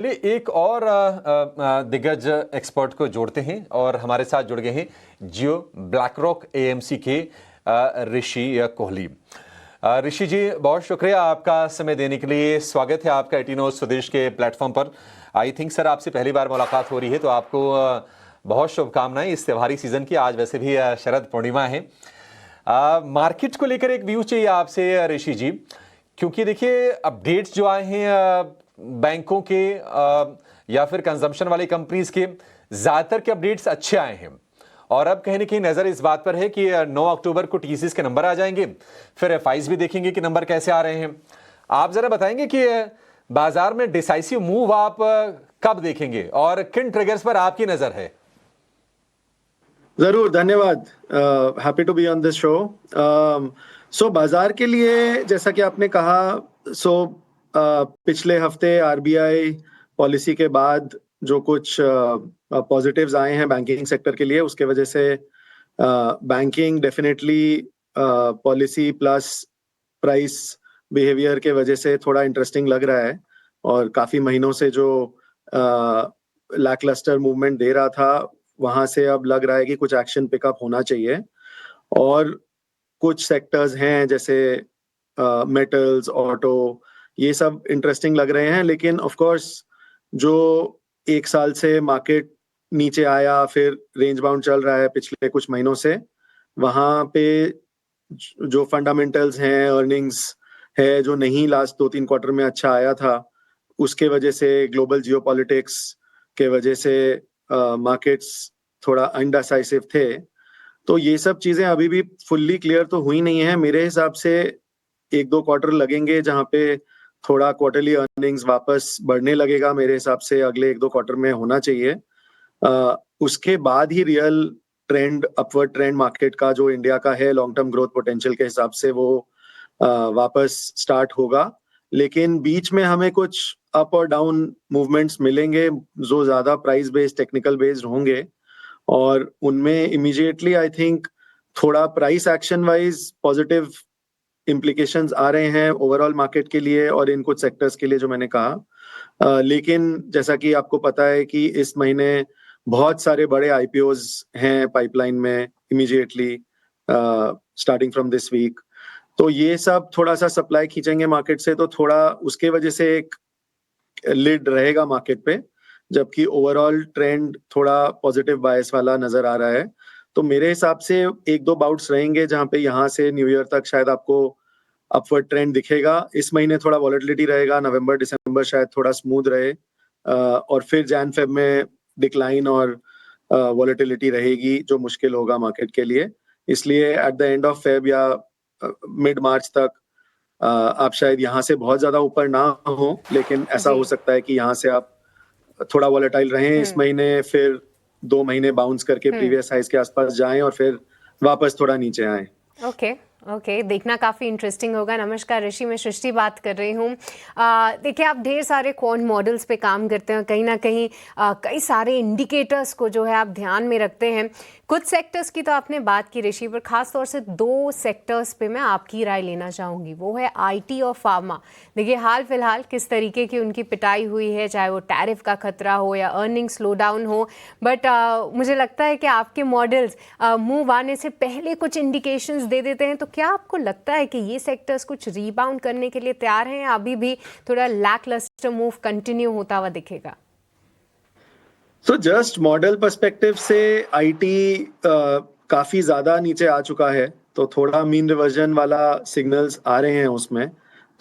चलिए एक और दिग्गज एक्सपर्ट को जोड़ते हैं और हमारे साथ जुड़ गए हैं जियो ब्लैकरॉक एएमसी के ऋषि कोहली। ऋषि जी, बहुत शुक्रिया आपका समय देने के लिए। स्वागत है आपका 18 Hours स्वदेश के प्लेटफॉर्म पर। आई थिंक सर आपसे पहली बार मुलाकात हो रही है, तो आपको बहुत शुभकामनाएं इस त्योहारी सीजन की। आज वैसे भी शरद पूर्णिमा है। मार्केट को लेकर एक व्यू चाहिए आपसे ऋषि जी, क्योंकि देखिए अपडेट्स जो आए हैं बैंकों के या फिर कंजम्पशन वाली कंपनीज के, ज्यादातर के अपडेट्स अच्छे आए हैं। और अब कहीं ना कहीं नजर इस बात पर है कि 9 अक्टूबर को टीसीएस के नंबर आ जाएंगे, फिर एफआईज भी देखेंगे कि नंबर कैसे आ रहे हैं। आप जरा बताएंगे कि बाजार में डिसाइसिव मूव आप कब देखेंगे और किन ट्रिगर्स पर आपकी नजर है? जरूर, धन्यवाद। Happy to be on this show. So बाजार के लिए जैसा कि आपने कहा, पिछले हफ्ते आरबीआई पॉलिसी के बाद जो कुछ पॉजिटिव्स आए हैं बैंकिंग सेक्टर के लिए, उसके वजह से banking definitely policy plus price behaviour के वजह से थोड़ा इंटरेस्टिंग लग रहा है। और काफी महीनों से जो लैकलस्टर मूवमेंट दे रहा था, वहां से अब लग रहा है कि कुछ एक्शन पिकअप होना चाहिए। और कुछ सेक्टर्स हैं जैसे मेटल्स, ऑटो, ये सब इंटरेस्टिंग लग रहे हैं। लेकिन ऑफ कोर्स जो एक साल से मार्केट नीचे आया, फिर रेंज बाउंड चल रहा है पिछले कुछ महीनों से, वहां पे जो फंडामेंटल्स हैं, अर्निंग्स है जो नहीं लास्ट 2-3 क्वार्टर में अच्छा आया था, उसके वजह से ग्लोबल जियोपॉलिटिक्स के वजह से मार्केट्स थोड़ा अनडिसाइसिव थे। तो ये सब चीजें अभी भी फुल्ली क्लियर तो हुई नहीं है। मेरे हिसाब से 1-2 क्वार्टर लगेंगे जहां पे थोड़ा क्वार्टरली अर्निंग्स वापस बढ़ने लगेगा। मेरे हिसाब से अगले 1-2 क्वार्टर में होना चाहिए। उसके बाद ही real trend, upward trend market का जो इंडिया का है लॉन्ग टर्म ग्रोथ पोटेंशियल के हिसाब से, वो वापस स्टार्ट होगा। लेकिन बीच में हमें कुछ अप और डाउन मूवमेंट्स मिलेंगे जो ज्यादा प्राइस बेस्ड, टेक्निकल बेस्ड होंगे, और उनमें इमीडिएटली आई थिंक थोड़ा price action wise positive implications आ रहे हैं ओवरऑल मार्केट के लिए और इन कुछ सेक्टर्स के लिए जो मैंने कहा। लेकिन जैसा कि आपको पता है कि इस महीने बहुत सारे बड़े आईपीओज हैं पाइपलाइन में immediately, starting from this week. तो ये सब थोड़ा सा सप्लाई खींचेंगे मार्केट से, तो थोड़ा उसके वजह से एक लिड रहेगा मार्केट पे, जबकि ओवरऑल ट्रेंड थोड़ा पॉजिटिव बायस वाला नजर आ रहा है। तो मेरे हिसाब से 1-2 बाउट्स रहेंगे जहां पे यहाँ से न्यू ईयर तक शायद आपको अपवर्ड ट्रेंड दिखेगा। इस महीने थोड़ा वॉलेटिलिटी रहेगा, नवंबर दिसंबर शायद थोड़ा स्मूथ रहे, और फिर जैन फेब में डिक्लाइन और वॉलेटिलिटी रहेगी, जो मुश्किल होगा मार्केट के लिए। इसलिए at the end of Feb या मिड मार्च तक आप शायद यहाँ से बहुत ज्यादा ऊपर ना हो, लेकिन ऐसा हो सकता है कि यहाँ से आप थोड़ा वॉलेटाइल रहें इस महीने, फिर 2 महीने बाउंस करके प्रीवियस हाइज के आसपास जाएं और फिर वापस थोड़ा नीचे आएं। ओके, देखना काफ़ी इंटरेस्टिंग होगा। नमस्कार ऋषि, मैं सृष्टि बात कर रही हूँ। देखिए, आप ढेर सारे क्वांट मॉडल्स पे काम करते हैं, कहीं ना कहीं कई सारे इंडिकेटर्स को जो है आप ध्यान में रखते हैं। कुछ सेक्टर्स की तो आपने बात की ऋषि, पर खास तौर से 2 सेक्टर्स पे मैं आपकी राय लेना चाहूँगी, वो है आईटी और फार्मा। देखिए, हाल फिलहाल किस तरीके की उनकी पिटाई हुई है, चाहे वो टैरिफ का खतरा हो या अर्निंग स्लो डाउन हो, बट मुझे लगता है कि आपके मॉडल्स मूव आने से पहले कुछ इंडिकेशंस दे देते हैं। तो क्या आपको लगता है कि ये सेक्टर्स कुछ रीबाउंड करने के लिए तैयार हैं, या अभी भी थोड़ा लैकलस्टर मूव कंटिन्यू होता हुआ दिखेगा? तो जस्ट मॉडल पर्सपेक्टिव से आईटी काफी ज्यादा नीचे आ चुका है, तो थोड़ा मीन रिवर्जन वाला सिग्नल्स आ रहे हैं उसमें।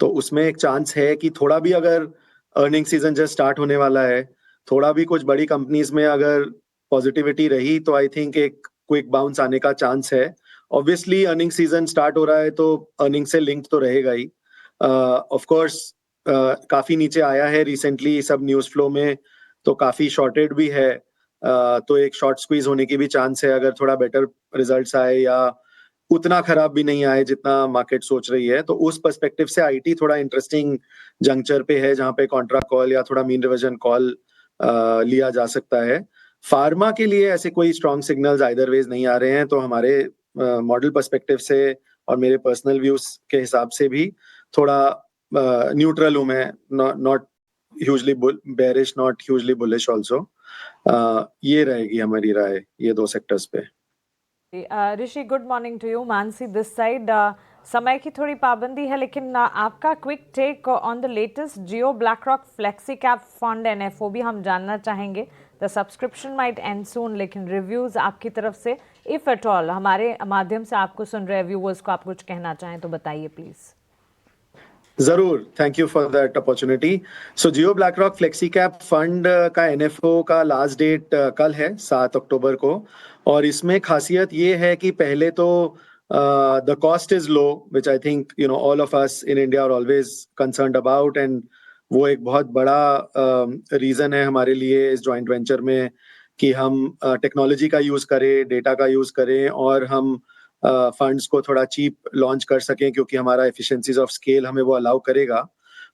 तो उसमें एक चांस है कि थोड़ा भी, अगर अर्निंग सीजन जस्ट स्टार्ट होने वाला है, थोड़ा भी कुछ बड़ी कंपनीज में अगर पॉजिटिविटी रही, तो आई थिंक एक क्विक बाउंस आने का चांस है। ऑब्वियसली अर्निंग सीजन स्टार्ट हो रहा है तो अर्निंग से लिंक तो रहेगा ही। ऑफ कोर्स काफी नीचे आया है रिसेंटली सब न्यूज फ्लो में, तो काफी शॉर्टेड भी है। तो एक शॉर्ट स्क्वीज होने की भी चांस है अगर थोड़ा बेटर रिजल्ट्स आए या उतना खराब भी नहीं आए जितना मार्केट सोच रही है। तो उस पर्सपेक्टिव से आईटी थोड़ा इंटरेस्टिंग जंक्चर पे है, जहां पे कॉन्ट्रा कॉल या थोड़ा मीन रिवर्जन कॉल लिया जा सकता है। फार्मा के लिए ऐसे कोई स्ट्रॉन्ग सिग्नल्स आइदर वेज नहीं आ रहे हैं, तो हमारे मॉडल पर्सपेक्टिव से और मेरे पर्सनल व्यूज के हिसाब से भी थोड़ा न्यूट्रल हूं मैं, not hugely bearish, not hugely bullish also. ये रहेगी हमारी राय ये दो सेक्टर्स पे। Rishi, good morning to you. Mansi this side. समय की थोड़ी पाबंदी है, लेकिन आपका quick take on the latest Jio BlackRock flexi cap fund NFO भी हम जानना चाहेंगे। The subscription might end soon, लेकिन रिव्यूज आपकी तरफ से, इफ एट ऑल, हमारे माध्यम से आपको सुन रहे व्यूअर्स को आप कुछ कहना चाहें तो बताइए प्लीज। जरूर, thank you for that opportunity. So Jio BlackRock flexi cap fund का एनएफओ का लास्ट डेट कल है 7 अक्टूबर को, और इसमें खासियत ये है कि पहले तो the cost is low, which I think all of us in India are always concerned about, and वो एक बहुत बड़ा रीजन है हमारे लिए इस जॉइंट वेंचर में कि हम टेक्नोलॉजी का यूज करें, डेटा का यूज करें, और हम फंड्स को थोड़ा चीप लॉन्च कर सकें, क्योंकि हमारा एफिशिएंसीज ऑफ स्केल हमें वो अलाउ करेगा।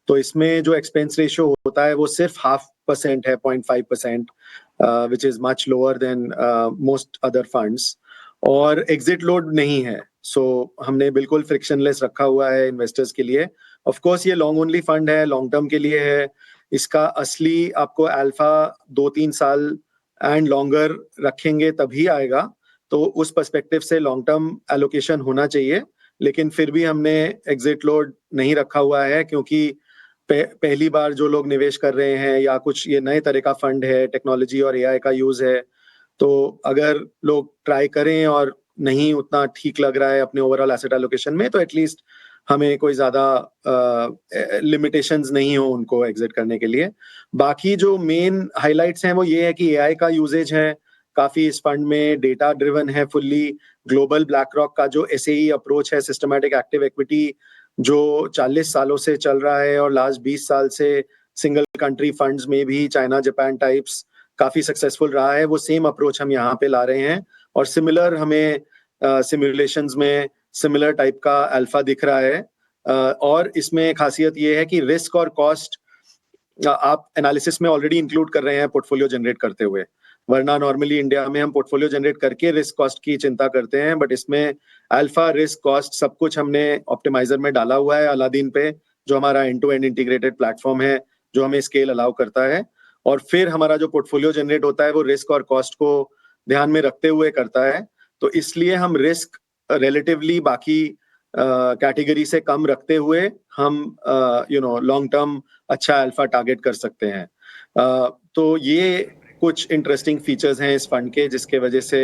तो इसमें जो एक्सपेंस रेशियो होता है वो सिर्फ 0.5% है, 0.5%, which is much lower than most other funds, और एग्जिट लोड नहीं है। सो हमने बिल्कुल फ्रिक्शनलेस रखा हुआ है इन्वेस्टर्स के लिए। ऑफ कोर्स ये लॉन्ग ओनली फंड है, लॉन्ग टर्म के लिए है। इसका असली आपको अल्फा 2-3 साल एंड लॉन्गर रखेंगे तभी आएगा, तो उस पर्सपेक्टिव से लॉन्ग टर्म एलोकेशन होना चाहिए। लेकिन फिर भी हमने एग्जिट लोड नहीं रखा हुआ है, क्योंकि पहली बार जो लोग निवेश कर रहे हैं, या कुछ ये नए तरह का फंड है, टेक्नोलॉजी और एआई का यूज है, तो अगर लोग ट्राई करें और नहीं उतना ठीक लग रहा है अपने ओवरऑल एसेट एलोकेशन में, तो एटलीस्ट हमें कोई ज्यादा लिमिटेशंस नहीं हो उनको एग्जिट करने के लिए। बाकी जो मेन हाइलाइट्स हैं वो ये है कि एआई का यूजेज है काफी इस फंड में, डेटा ड्रिवन है फुल्ली। ग्लोबल ब्लैकरॉक का जो एसएई अप्रोच है, सिस्टमैटिक एक्टिव इक्विटी, जो 40 सालों से चल रहा है, और लास्ट 20 साल से सिंगल कंट्री फंड्स में भी चाइना जापान टाइप्स काफी सक्सेसफुल रहा है, वो सेम अप्रोच हम यहाँ पे ला रहे हैं। और सिमिलर हमें सिमुलेशंस में सिमिलर टाइप का अल्फा दिख रहा है। और इसमें खासियत ये है कि रिस्क और कॉस्ट आप एनालिसिस में ऑलरेडी इंक्लूड कर रहे हैं पोर्टफोलियो जनरेट करते हुए, वरना नॉर्मली इंडिया में हम पोर्टफोलियो जनरेट करके रिस्क कॉस्ट की चिंता करते हैं, बट इसमें अल्फा, रिस्क, कॉस्ट सब कुछ हमने ऑप्टिमाइजर में डाला हुआ है, अलादीन पे, जो हमारा end to end integrated platform है, जो हमें स्केल अलाउ करता है। और फिर हमारा जो पोर्टफोलियो जनरेट होता है वो रिस्क और कॉस्ट को ध्यान में रखते हुए करता है। तो इसलिए हम रिस्क रिलेटिवली बाकी कैटेगरी से कम रखते हुए हम लॉन्ग टर्म अच्छा अल्फा टारगेट कर सकते हैं। तो ये कुछ इंटरेस्टिंग फीचर्स हैं इस फंड के, जिसके वजह से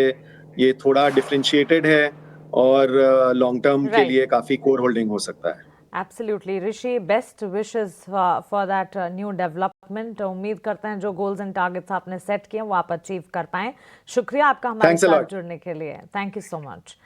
ये थोड़ा डिफरेंशिएटेड है और लॉन्ग टर्म के लिए काफी कोर होल्डिंग हो सकता है। Absolutely Rishi, best wishes for that new development. उम्मीद करते हैं जो गोल्स एंड टारगेट्स आपने सेट किए वो आप अचीव कर पाएं। शुक्रिया आपका हमारे साथ जुड़ने के लिए। Thank you so much.